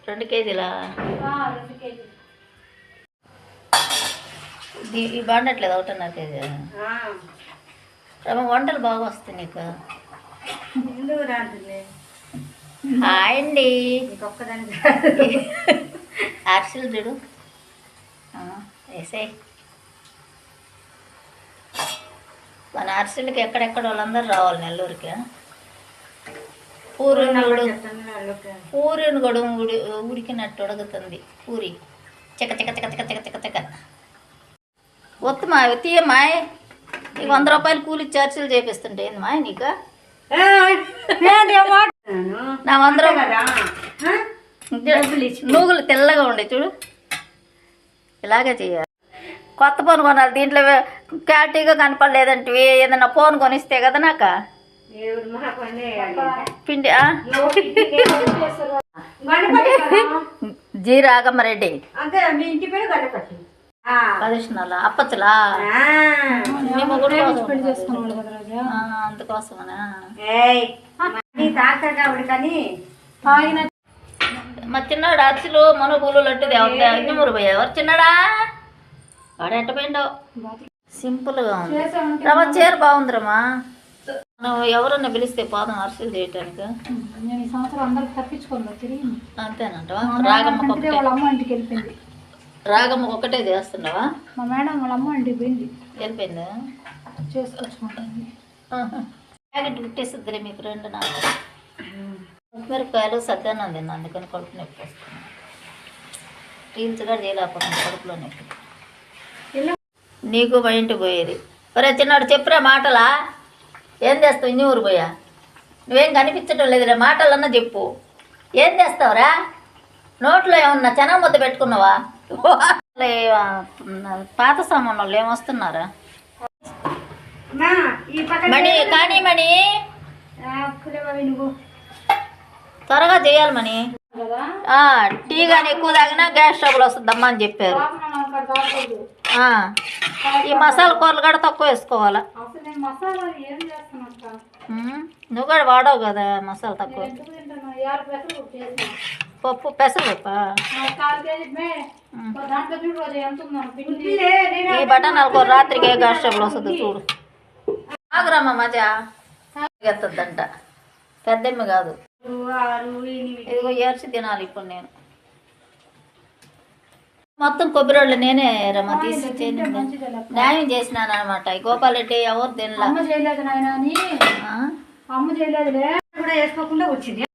2 కేజీలా? 2 కేజీలు. ఇవి బాగుండట్లేదు 1.5 కేజీ. వంటలు బాగా వస్తాయి నీకు. హాయ్ అండి. అరిసెలు చూడు వేసాయి. మన అరిసెలకి ఎక్కడెక్కడ వాళ్ళందరూ రావాలి నెల్లూరుకి. పూరిని కూడా ఉడికినట్టు ఉడుకుతుంది పూరి. చెక్క చెక్క చెక్క చెక్క చెక్క చెక్క చెక్క వద్దుమా తీయమ్మా. నీకు 100 రూపాయలు కూలి అరిసెలు చేపిస్తుంటే ఏందమ్మా నీకు? నా 100 నూగులు తెల్లగా ఉండే చూడు, ఇలాగే చేయాలి. కొత్త ఫోన్ కొనాలి. దీంట్లో క్లారిటీగా కనపడలేదంటే ఏదన్నా ఫోన్ కొనిస్తే కదా నాకు పిండి. జీరాగమ్మరెడ్డి ప్రదర్శనలా అప్పచ్చలా అందుకోసమనా? మా చిన్నాడు అరిసెలు మనుగులు లట్టుది అగ్నిమూరు పోయా. ఎవరు చిన్నాడా? వాడు ఎట్ట పోయిండో. సింపుల్గా ఉంది. రమ్మ చీర బాగుందిరమ్మా. మనం ఎవరన్నా పిలిస్తే పోదాం అరిసెలు చేయటానికి. అంతేనంట. రాగమ్మకు ఒకటే చేస్తున్నావా? మా మేడం వాళ్ళ అమ్మ ఇంటికి పోయింది. వెళ్ళిపోయిందా? చేసుకొచ్చుకుంటుంది. ప్యాకెట్ కుట్టేస్తుందిలే మీకు 2 నాకు. మిరపకాయలు సత్యాన్నం తిన్నా, అందుకని కడుపు నొప్పి వస్తుంది. రీల్స్ కూడా చేయలేకపోతుంది కడుపులో నొప్పి. నీకు మా ఇంటికి పోయేది. ఒరే చిన్నాడు చెప్పురా మాటలా. ఏం చేస్తావు? ఇన్ని ఊరు పోయా నువ్వేం కనిపించడం లేదురా. మాటలన్నా చెప్పు. ఏం చేస్తావురా? నోట్లో ఏమన్నా చెనగ ముద్ద పెట్టుకున్నావా? పాత సామాన్ వాళ్ళు ఏమొస్తున్నారా? మణి కానీ మణి త్వరగా చేయాలి మణి. టీ కానీ ఎక్కువ తాగినా గ్యాస్ ట్రబుల్ వస్తుందమ్మా అని చెప్పారు. ఈ మసాలా కూరలు కూడా తక్కువ వేసుకోవాలా. నువ్వు కూడా వాడవు కదా మసాలా తక్కువ. పప్పు పెసరపప్ప. ఈ బఠానాల కూర రాత్రికి గ్యాస్ ట్రబుల్ వస్తుంది చూడు. ఆగురమ్మ మజా ఎత్తద్దంట. పెద్దమ్మ కాదు. ఇదిగో ఏర్చి తినాలి ఇప్పుడు నేను. మొత్తం కొబ్బరి వాళ్ళు నేనే రమ్మ తీసి న్యాయం చేసినాను అనమాట. ఈ గోపాల్ రెడ్డి ఎవరు తినలా. అమ్మ చేయలేదు నాయన అని. అమ్మ చేయలేదులే కూడా వేసుకోకుండా వచ్చింది.